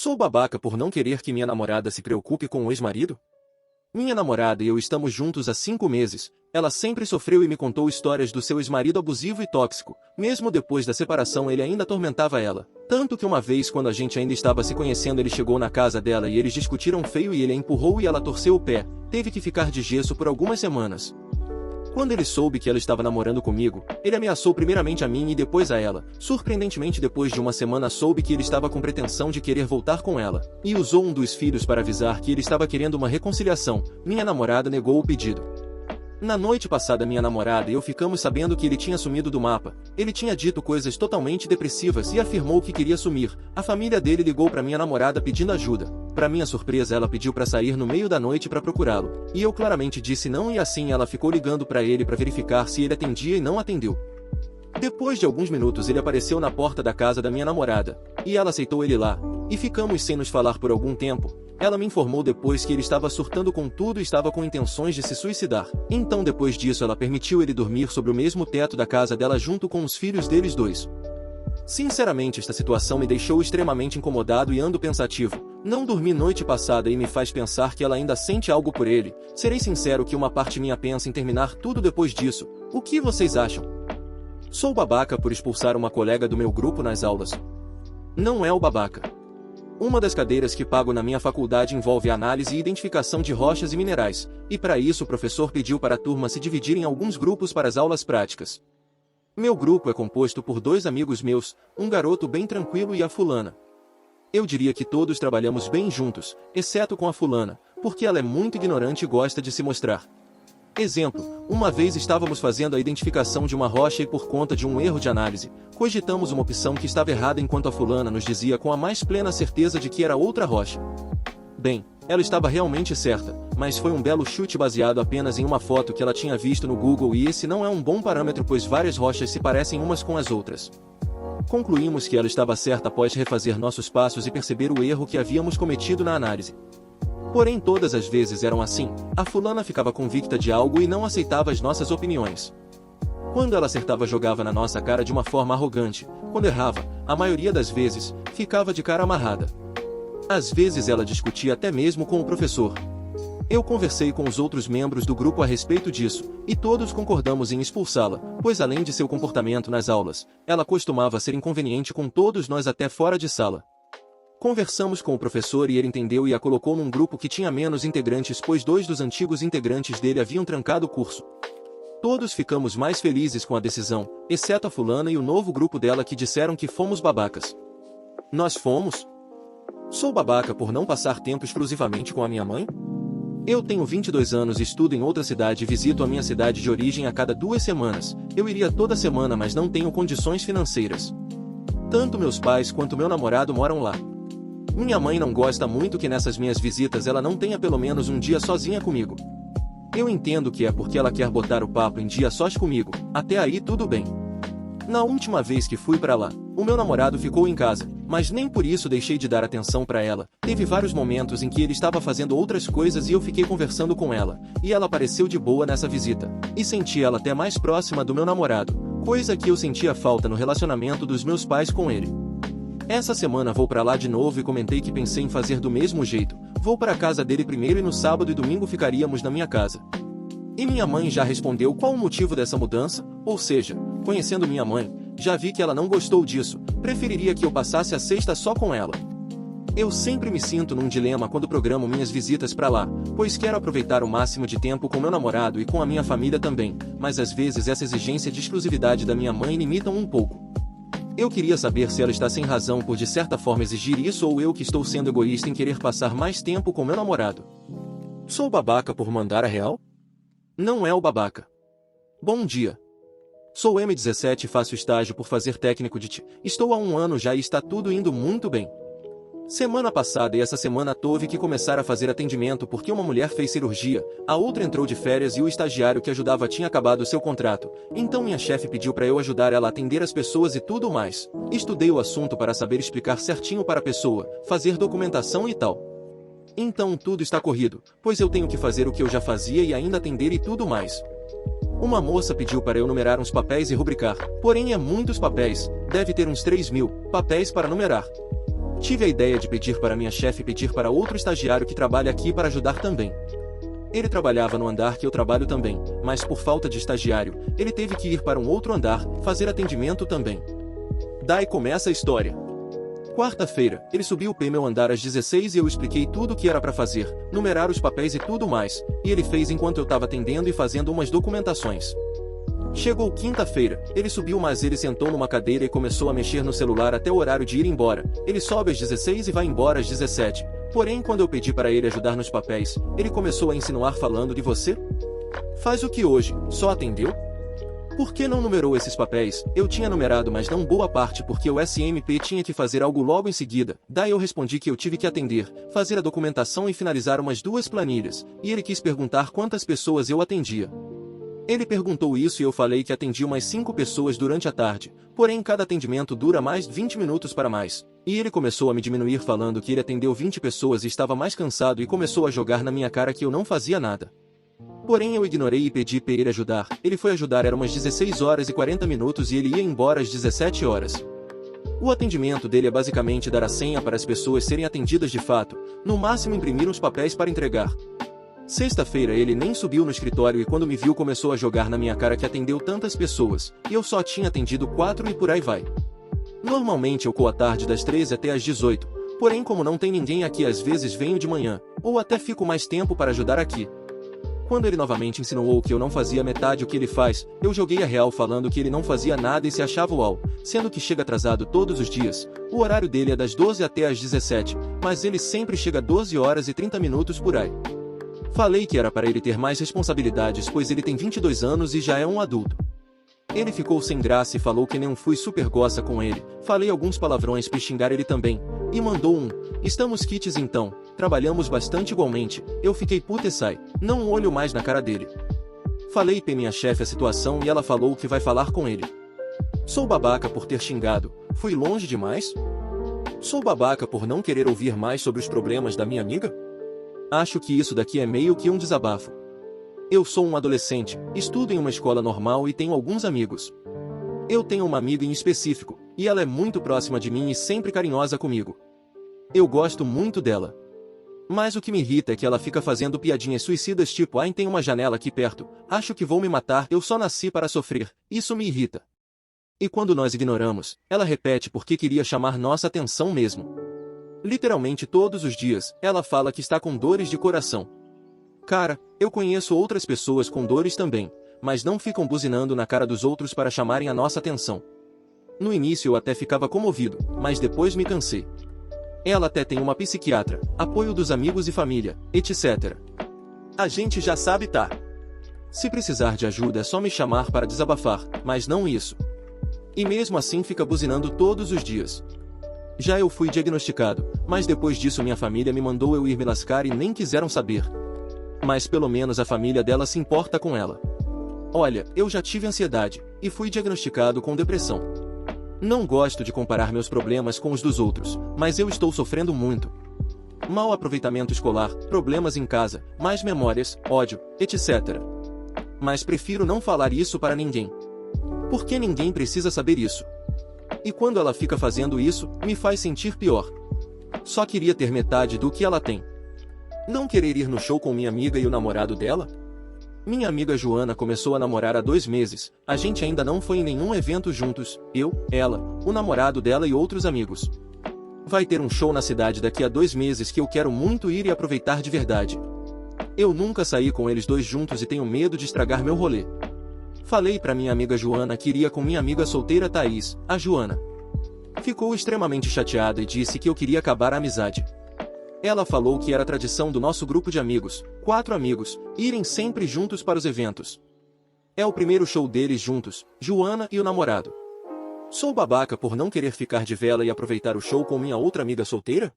Sou babaca por não querer que minha namorada se preocupe com o ex-marido? Minha namorada e eu estamos juntos há 5 meses. Ela sempre sofreu e me contou histórias do seu ex-marido abusivo e tóxico. Mesmo depois da separação ele ainda atormentava ela. Tanto que uma vez quando a gente ainda estava se conhecendo ele chegou na casa dela e eles discutiram feio e ele a empurrou e ela torceu o pé. Teve que ficar de gesso por algumas semanas. Quando ele soube que ela estava namorando comigo, ele ameaçou primeiramente a mim e depois a ela. Surpreendentemente, depois de uma semana soube que ele estava com pretensão de querer voltar com ela, e usou um dos filhos para avisar que ele estava querendo uma reconciliação. Minha namorada negou o pedido. Na noite passada minha namorada e eu ficamos sabendo que ele tinha sumido do mapa. Ele tinha dito coisas totalmente depressivas e afirmou que queria sumir. A família dele ligou para minha namorada pedindo ajuda. Para minha surpresa ela pediu para sair no meio da noite para procurá-lo. E eu claramente disse não e assim ela ficou ligando para ele para verificar se ele atendia e não atendeu. Depois de alguns minutos ele apareceu na porta da casa da minha namorada. E ela aceitou ele lá. E ficamos sem nos falar por algum tempo. Ela me informou depois que ele estava surtando com tudo e estava com intenções de se suicidar. Então depois disso ela permitiu ele dormir sobre o mesmo teto da casa dela junto com os filhos deles dois. Sinceramente esta situação me deixou extremamente incomodado e ando pensativo. Não dormi noite passada e me faz pensar que ela ainda sente algo por ele. Serei sincero que uma parte minha pensa em terminar tudo depois disso. O que vocês acham? Sou babaca por expulsar uma colega do meu grupo nas aulas. Não é o babaca. Uma das cadeiras que pago na minha faculdade envolve análise e identificação de rochas e minerais, e para isso o professor pediu para a turma se dividir em alguns grupos para as aulas práticas. Meu grupo é composto por 2 amigos meus, um garoto bem tranquilo e a fulana. Eu diria que todos trabalhamos bem juntos, exceto com a fulana, porque ela é muito ignorante e gosta de se mostrar. Exemplo, uma vez estávamos fazendo a identificação de uma rocha e por conta de um erro de análise, cogitamos uma opção que estava errada enquanto a fulana nos dizia com a mais plena certeza de que era outra rocha. Bem, ela estava realmente certa, mas foi um belo chute baseado apenas em uma foto que ela tinha visto no Google e esse não é um bom parâmetro pois várias rochas se parecem umas com as outras. Concluímos que ela estava certa após refazer nossos passos e perceber o erro que havíamos cometido na análise. Porém todas as vezes eram assim, a fulana ficava convicta de algo e não aceitava as nossas opiniões. Quando ela acertava jogava na nossa cara de uma forma arrogante, quando errava, a maioria das vezes, ficava de cara amarrada. Às vezes ela discutia até mesmo com o professor. Eu conversei com os outros membros do grupo a respeito disso, e todos concordamos em expulsá-la, pois além de seu comportamento nas aulas, ela costumava ser inconveniente com todos nós até fora de sala. Conversamos com o professor e ele entendeu e a colocou num grupo que tinha menos integrantes pois 2 dos antigos integrantes dele haviam trancado o curso. Todos ficamos mais felizes com a decisão, exceto a fulana e o novo grupo dela que disseram que fomos babacas. Nós fomos? Sou babaca por não passar tempo exclusivamente com a minha mãe? Eu tenho 22 anos e estudo em outra cidade e visito a minha cidade de origem a cada 2 semanas. Eu iria toda semana mas não tenho condições financeiras. Tanto meus pais quanto meu namorado moram lá. Minha mãe não gosta muito que nessas minhas visitas ela não tenha pelo menos um dia sozinha comigo. Eu entendo que é porque ela quer botar o papo em dia sós comigo, até aí tudo bem. Na última vez que fui pra lá, o meu namorado ficou em casa, mas nem por isso deixei de dar atenção pra ela. Teve vários momentos em que ele estava fazendo outras coisas e eu fiquei conversando com ela, e ela pareceu de boa nessa visita, e senti ela até mais próxima do meu namorado, coisa que eu sentia falta no relacionamento dos meus pais com ele. Essa semana vou pra lá de novo e comentei que pensei em fazer do mesmo jeito. Vou para a casa dele primeiro e no sábado e domingo ficaríamos na minha casa. E minha mãe já respondeu qual o motivo dessa mudança, ou seja, conhecendo minha mãe, já vi que ela não gostou disso, preferiria que eu passasse a sexta só com ela. Eu sempre me sinto num dilema quando programo minhas visitas pra lá, pois quero aproveitar o máximo de tempo com meu namorado e com a minha família também, mas às vezes essa exigência de exclusividade da minha mãe limitam um pouco. Eu queria saber se ela está sem razão por de certa forma exigir isso ou eu que estou sendo egoísta em querer passar mais tempo com meu namorado. Sou babaca por mandar a real? Não é o babaca. Bom dia. Sou M17 e faço estágio por fazer técnico de TI. Estou há 1 ano já e está tudo indo muito bem. Semana passada e essa semana tive que começar a fazer atendimento porque uma mulher fez cirurgia, a outra entrou de férias e o estagiário que ajudava tinha acabado seu contrato, então minha chefe pediu para eu ajudar ela a atender as pessoas e tudo mais. Estudei o assunto para saber explicar certinho para a pessoa, fazer documentação e tal. Então tudo está corrido, pois eu tenho que fazer o que eu já fazia e ainda atender e tudo mais. Uma moça pediu para eu numerar uns papéis e rubricar, porém é muitos papéis, deve ter uns 3.000 papéis para numerar. Tive a ideia de pedir para minha chefe pedir para outro estagiário que trabalha aqui para ajudar também. Ele trabalhava no andar que eu trabalho também, mas por falta de estagiário, ele teve que ir para um outro andar, fazer atendimento também. Daí começa a história. Quarta-feira, ele subiu para meu andar às 16 e eu expliquei tudo o que era para fazer, numerar os papéis e tudo mais, e ele fez enquanto eu estava atendendo e fazendo umas documentações. Chegou quinta-feira, ele subiu mas ele sentou numa cadeira e começou a mexer no celular até o horário de ir embora. Ele sobe às 16 e vai embora às 17. Porém, quando eu pedi para ele ajudar nos papéis, ele começou a insinuar falando de você? Faz o que hoje, só atendeu? Por que não numerou esses papéis? Eu tinha numerado mas não boa parte porque o SMP tinha que fazer algo logo em seguida. Daí eu respondi que eu tive que atender, fazer a documentação e finalizar umas 2 planilhas, e ele quis perguntar quantas pessoas eu atendia. Ele perguntou isso e eu falei que atendi umas 5 pessoas durante a tarde, porém cada atendimento dura mais 20 minutos para mais. E ele começou a me diminuir falando que ele atendeu 20 pessoas e estava mais cansado e começou a jogar na minha cara que eu não fazia nada. Porém eu ignorei e pedi para ele ajudar. Ele foi ajudar, eram umas 16 horas e 40 minutos e ele ia embora às 17 horas. O atendimento dele é basicamente dar a senha para as pessoas serem atendidas de fato, no máximo imprimir uns papéis para entregar. Sexta-feira ele nem subiu no escritório e quando me viu começou a jogar na minha cara que atendeu tantas pessoas, e eu só tinha atendido 4 e por aí vai. Normalmente eu coo à tarde das 13 até às 18, porém como não tem ninguém aqui às vezes venho de manhã, ou até fico mais tempo para ajudar aqui. Quando ele novamente insinuou que eu não fazia metade o que ele faz, eu joguei a real falando que ele não fazia nada e se achava uau, sendo que chega atrasado todos os dias. O horário dele é das 12 até às 17, mas ele sempre chega 12 horas e 30 minutos por aí. Falei que era para ele ter mais responsabilidades pois ele tem 22 anos e já é um adulto. Ele ficou sem graça e falou que nem fui super gossa com ele, falei alguns palavrões para xingar ele também, e mandou um, estamos quites então, trabalhamos bastante igualmente, eu fiquei puta e sai, não olho mais na cara dele. Falei para minha chefe a situação e ela falou que vai falar com ele. Sou babaca por ter xingado, fui longe demais? Sou babaca por não querer ouvir mais sobre os problemas da minha amiga? Acho que isso daqui é meio que um desabafo. Eu sou um adolescente, estudo em uma escola normal e tenho alguns amigos. Eu tenho uma amiga em específico, e ela é muito próxima de mim e sempre carinhosa comigo. Eu gosto muito dela. Mas o que me irrita é que ela fica fazendo piadinhas suicidas tipo ai tem uma janela aqui perto, acho que vou me matar, eu só nasci para sofrer, isso me irrita. E quando nós ignoramos, ela repete porque queria chamar nossa atenção mesmo. Literalmente todos os dias, ela fala que está com dores de coração. Cara, eu conheço outras pessoas com dores também, mas não ficam buzinando na cara dos outros para chamarem a nossa atenção. No início eu até ficava comovido, mas depois me cansei. Ela até tem uma psiquiatra, apoio dos amigos e família, etc. A gente já sabe, tá? Se precisar de ajuda é só me chamar para desabafar, mas não isso. E mesmo assim fica buzinando todos os dias. Já eu fui diagnosticado, mas depois disso minha família me mandou eu ir me lascar e nem quiseram saber. Mas pelo menos a família dela se importa com ela. Olha, eu já tive ansiedade, e fui diagnosticado com depressão. Não gosto de comparar meus problemas com os dos outros, mas eu estou sofrendo muito. Mau aproveitamento escolar, problemas em casa, mais memórias, ódio, etc. Mas prefiro não falar isso para ninguém. Porque ninguém precisa saber isso. E quando ela fica fazendo isso, me faz sentir pior. Só queria ter metade do que ela tem. Não querer ir no show com minha amiga e o namorado dela? Minha amiga Joana começou a namorar há 2 meses, a gente ainda não foi em nenhum evento juntos, eu, ela, o namorado dela e outros amigos. Vai ter um show na cidade daqui a 2 meses que eu quero muito ir e aproveitar de verdade. Eu nunca saí com eles dois juntos e tenho medo de estragar meu rolê. Falei pra minha amiga Joana que iria com minha amiga solteira Thaís, a Joana. Ficou extremamente chateada e disse que eu queria acabar a amizade. Ela falou que era tradição do nosso grupo de amigos, 4 amigos, irem sempre juntos para os eventos. É o primeiro show deles juntos, Joana e o namorado. Sou babaca por não querer ficar de vela e aproveitar o show com minha outra amiga solteira?